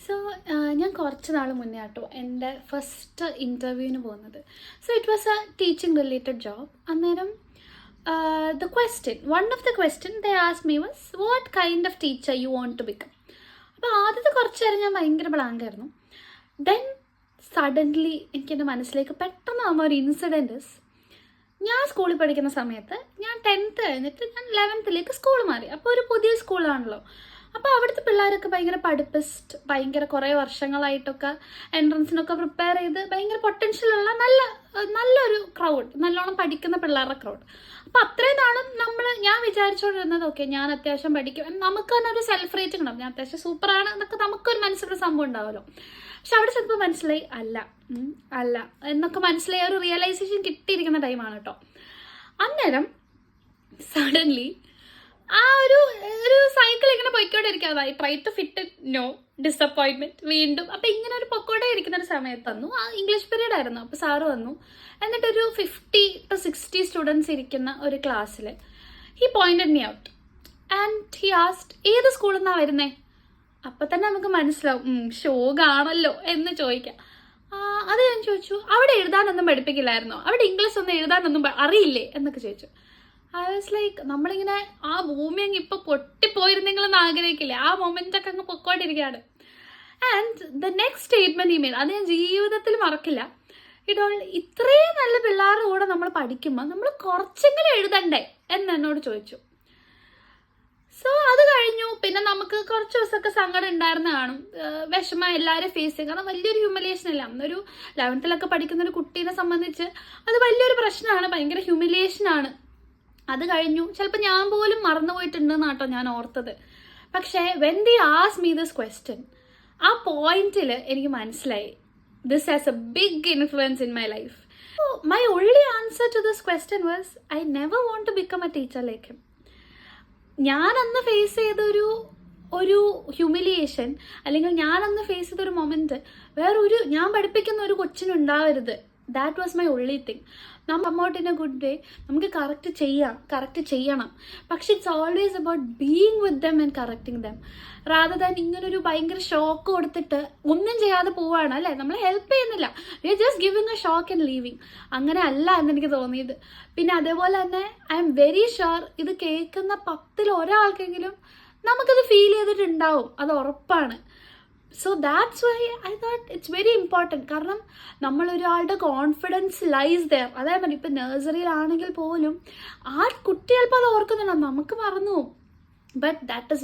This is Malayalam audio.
സോ ഞാൻ കുറച്ച് നാൾ മുന്നേ ആട്ടോ എൻ്റെ ഫസ്റ്റ് ഇൻ്റർവ്യൂവിന് പോകുന്നത്. So it was a teaching related job. അന്നേരം the question, one of the question they ask me was what kind of teacher you want to become. അപ്പോൾ ആദ്യത്തെ കുറച്ച് നേരം ഞാൻ ഭയങ്കര ബ്ലാങ്ക് ആയിരുന്നു. ദെൻ സഡൻലി എനിക്കെൻ്റെ മനസ്സിലേക്ക് പെട്ടെന്ന് വന്ന ഒരു ഇൻസിഡൻറ്റ്. ഞാൻ സ്കൂളിൽ പഠിക്കുന്ന സമയത്ത് ഞാൻ 10th കഴിഞ്ഞിട്ട് ഞാൻ 11th സ്കൂൾ മാറി. അപ്പോൾ ഒരു പുതിയ സ്കൂളാണല്ലോ. അപ്പോൾ അവിടുത്തെ പിള്ളേരൊക്കെ ഭയങ്കര പഠിപ്പിസ്റ്റ്, ഭയങ്കര കുറേ വർഷങ്ങളായിട്ടൊക്കെ എൻട്രൻസിനൊക്കെ പ്രിപ്പയർ ചെയ്ത് ഭയങ്കര പൊട്ടൻഷ്യലുള്ള നല്ലൊരു ക്രൗഡ്, നല്ലോണം പഠിക്കുന്ന പിള്ളേരുടെ ക്രൗഡ്. അപ്പോൾ അത്രയും നാളും ഞാൻ വിചാരിച്ചുകൊണ്ടിരുന്നത് ഓക്കെ ഞാൻ അത്യാവശ്യം പഠിക്കും, നമുക്ക് തന്നെ ഒരു സെൽഫ് റേറ്റിംഗ് ഉണ്ടാവും, ഞാൻ അത്യാവശ്യം സൂപ്പറാണ് എന്നൊക്കെ നമുക്കൊരു മനസ്സിലൊരു സംഭവം ഉണ്ടാവുമല്ലോ. പക്ഷെ അവിടെ ചെന്നപ്പോൾ മനസ്സിലായി അല്ല എന്നൊക്കെ മനസ്സിലായി, ഒരു റിയലൈസേഷൻ കിട്ടിയിരിക്കുന്ന ടൈമാണ് കേട്ടോ. അന്നേരം സഡൻലി ആ ഒരു സൈക്കിൾ ഇങ്ങനെ പൊയ്ക്കോണ്ടിരിക്കാതായി. Try to fit no disappointment വീണ്ടും. അപ്പം ഇങ്ങനെ ഒരു പൊക്കോടെ ഇരിക്കുന്ന ഒരു സമയത്ത് വന്നു, ആ ഇംഗ്ലീഷ് പീരീഡ് ആയിരുന്നു. അപ്പോൾ സാറ് വന്നു, എന്നിട്ടൊരു 50 to 60 സ്റ്റുഡൻസ് ഇരിക്കുന്ന ഒരു ക്ലാസ്സിൽ he pointed me out and he asked ഏത് സ്കൂളിൽ നിന്നാണ് വരുന്നേ. അപ്പം തന്നെ നമുക്ക് മനസ്സിലാവും ഷോ കാണല്ലോ എന്ന് ചോദിക്കാം. അത് ഞാൻ ചോദിച്ചു, അവിടെ എഴുതാനൊന്നും പഠിപ്പിക്കില്ലായിരുന്നോ, അവിടെ ഇംഗ്ലീഷ് ഒന്നും എഴുതാനൊന്നും അറിയില്ലേ എന്നൊക്കെ ചോദിച്ചു. ഐ വാസ് ലൈക്ക്, നമ്മളിങ്ങനെ ആ ഭൂമി അങ്ങ് ഇപ്പോൾ പൊട്ടിപ്പോയിരുന്നെങ്കിലെന്ന് ആഗ്രഹിക്കില്ലേ, ആ മൊമെൻ്റൊക്കെ അങ്ങ് പൊക്കോണ്ടിരിക്കുകയാണ്. ആൻഡ് ദ നെക്സ്റ്റ് സ്റ്റേറ്റ്മെൻറ്റ് ഈ മെയിൽ, അത് ഞാൻ ജീവിതത്തിൽ മറക്കില്ല. ഇത്രയും നല്ല പിള്ളേരുടെ കൂടെ നമ്മൾ പഠിക്കുമ്പോൾ നമ്മൾ കുറച്ചെങ്കിലും എഴുതണ്ടേ എന്ന് എന്നോട് ചോദിച്ചു. സോ അത് കഴിഞ്ഞു. പിന്നെ നമുക്ക് കുറച്ച് ദിവസമൊക്കെ സങ്കടം ഉണ്ടായിരുന്ന കാണും, വിഷമം എല്ലാവരും ഫേസ് ചെയ്യും. കാരണം വലിയൊരു ഹ്യൂമിലിയേഷൻ അല്ല, അന്നൊരു 11th പഠിക്കുന്ന ഒരു കുട്ടീനെ സംബന്ധിച്ച് അത് വലിയൊരു പ്രശ്നമാണ്, ഭയങ്കര ഹ്യൂമിലിയേഷനാണ്. അത് കഴിഞ്ഞു. ചിലപ്പോൾ ഞാൻ പോലും മറന്നുപോയിട്ടുണ്ടെന്ന് കേട്ടോ ഞാൻ ഓർത്തത്. പക്ഷേ when they asked me this question, ആ പോയിന്റിൽ എനിക്ക് മനസ്സിലായി this has a big influence in my life. My only answer to this question was I never want to become a teacher like him. ഞാൻ അന്ന് ഫേസ് ചെയ്തൊരു ഹ്യൂമിലിയേഷൻ, അല്ലെങ്കിൽ ഞാൻ അന്ന് ഫേസ് ചെയ്തൊരു മൊമെന്റ് ഞാൻ പഠിപ്പിക്കുന്ന ഒരു കൊച്ചിനുണ്ടാവരുത്. That was my only thing. About in a good way നമുക്ക് കറക്റ്റ് ചെയ്യണം. പക്ഷെ it's always about being with them and correcting them, rather than ഇങ്ങനൊരു ഭയങ്കര ഷോക്ക് കൊടുത്തിട്ട് ഒന്നും ചെയ്യാതെ പോവാണ് അല്ലേ, നമ്മളെ ഹെൽപ്പ് ചെയ്യുന്നില്ല, we are just giving a shock and leaving. അങ്ങനെ അല്ല എന്നെനിക്ക് തോന്നിയത്. പിന്നെ അതേപോലെ തന്നെ ഐ എം വെരി ഷുവർ ഇത് കേൾക്കുന്ന 10ൽ ഒരാൾക്കെങ്കിലും നമുക്കത് ഫീൽ ചെയ്തിട്ടുണ്ടാവും, അത് ഉറപ്പാണ്. So that's why I thought it's very important. കാരണം നമ്മളൊരാളുടെ കോൺഫിഡൻസ് ലൈസ് ദെയർ. അതേപോലെ ഇപ്പം നഴ്സറിയിലാണെങ്കിൽ പോലും ആ കുട്ടി ചിലപ്പോൾ അത് ഓർക്കുന്നുണ്ടാവും, നമുക്ക് മറന്നു പോകും. But that is